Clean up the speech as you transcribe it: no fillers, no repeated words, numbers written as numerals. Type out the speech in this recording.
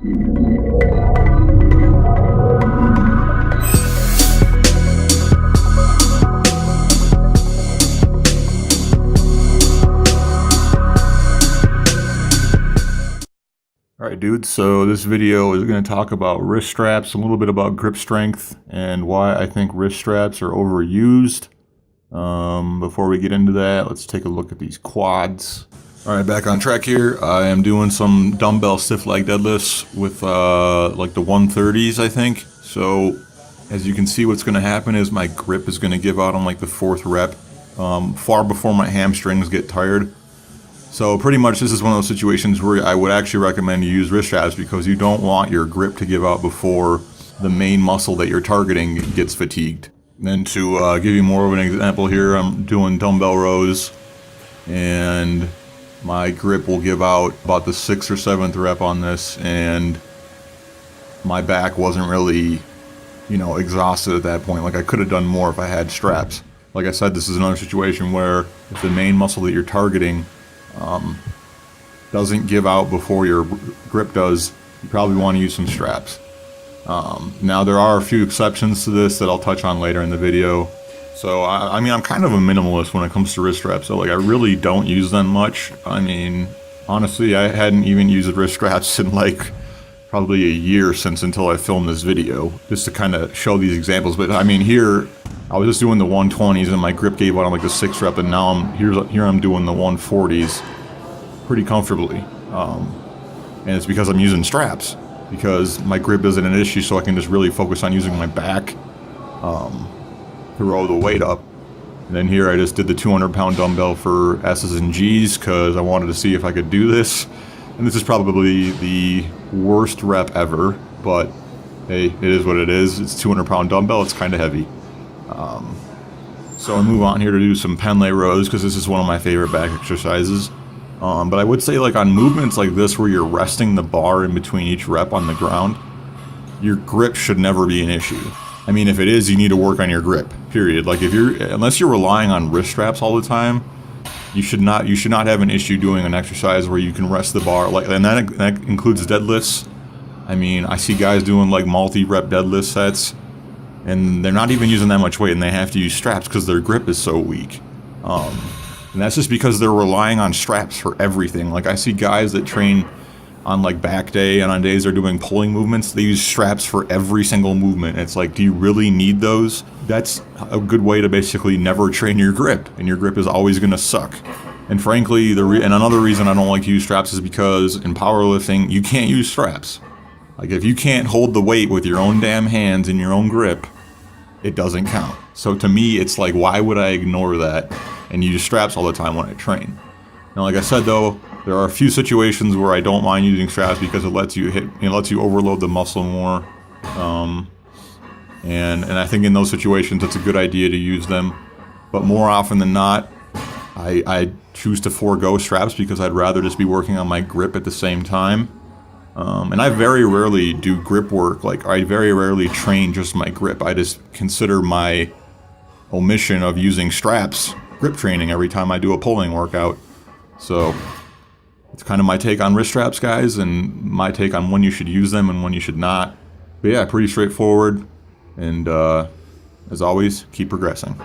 Alright dudes, so this video is going to talk about wrist straps, a little bit about grip strength, and why I think wrist straps are overused. Before we get into that, let's take a look at these quads. Alright, back on track here. I am doing some dumbbell stiff leg deadlifts with like the 130s, I think. So as you can see, what's going to happen is my grip is going to give out on like the 4th rep, far before my hamstrings get tired. So pretty much this is one of those situations where I would actually recommend you use wrist straps, because you don't want your grip to give out before the main muscle that you're targeting gets fatigued. And then to give you more of an example here, I'm doing dumbbell rows, and my grip will give out about the 6th or 7th rep on this, and my back wasn't really, you know, exhausted at that point. Like, I could have done more if I had straps. Like I said, this is another situation where if the main muscle that you're targeting doesn't give out before your grip does, you probably want to use some straps. Now there are a few exceptions to this that I'll touch on later in the video. So I mean, I'm kind of a minimalist when it comes to wrist straps, so like I really don't use them much. I mean, honestly, I hadn't even used wrist straps in like probably a year until I filmed this video, just to kind of show these examples. But I mean, here I was just doing the 120s and my grip gave out on like the 6th rep, and now I'm doing the 140s pretty comfortably. And it's because I'm using straps, because my grip isn't an issue, so I can just really focus on using my back to row the weight up. And then here I just did the 200-pound dumbbell for S's and G's because I wanted to see if I could do this. And this is probably the worst rep ever, but hey, it is what it is. It's a 200-pound dumbbell, it's kind of heavy. So I move on here to do some Pendlay rows, because this is one of my favorite back exercises. But I would say, like, on movements like this where you're resting the bar in between each rep on the ground, your grip should never be an issue. I mean, if it is, you need to work on your grip, period. Like, unless you're relying on wrist straps all the time, you should not have an issue doing an exercise where you can rest the bar. Like, and that includes deadlifts. I mean, I see guys doing like multi-rep deadlift sets, and they're not even using that much weight, and they have to use straps because their grip is so weak. And that's just because they're relying on straps for everything. Like, I see guys that train on like back day, and on days they're doing pulling movements, they use straps for every single movement. And it's like, do you really need those? That's a good way to basically never train your grip, and your grip is always going to suck. And frankly, and another reason I don't like to use straps is because in powerlifting, you can't use straps. Like, if you can't hold the weight with your own damn hands in your own grip, it doesn't count. So to me, it's like, why would I ignore that and use straps all the time when I train? Now, like I said though, there are a few situations where I don't mind using straps because it lets you overload the muscle more. And I think in those situations it's a good idea to use them. But more often than not, I choose to forego straps because I'd rather just be working on my grip at the same time. And I very rarely do grip work. Like, I very rarely train just my grip. I just consider my omission of using straps grip training every time I do a pulling workout. So it's kind of my take on wrist straps, guys, and my take on when you should use them and when you should not. But yeah, pretty straightforward. And as always, keep progressing.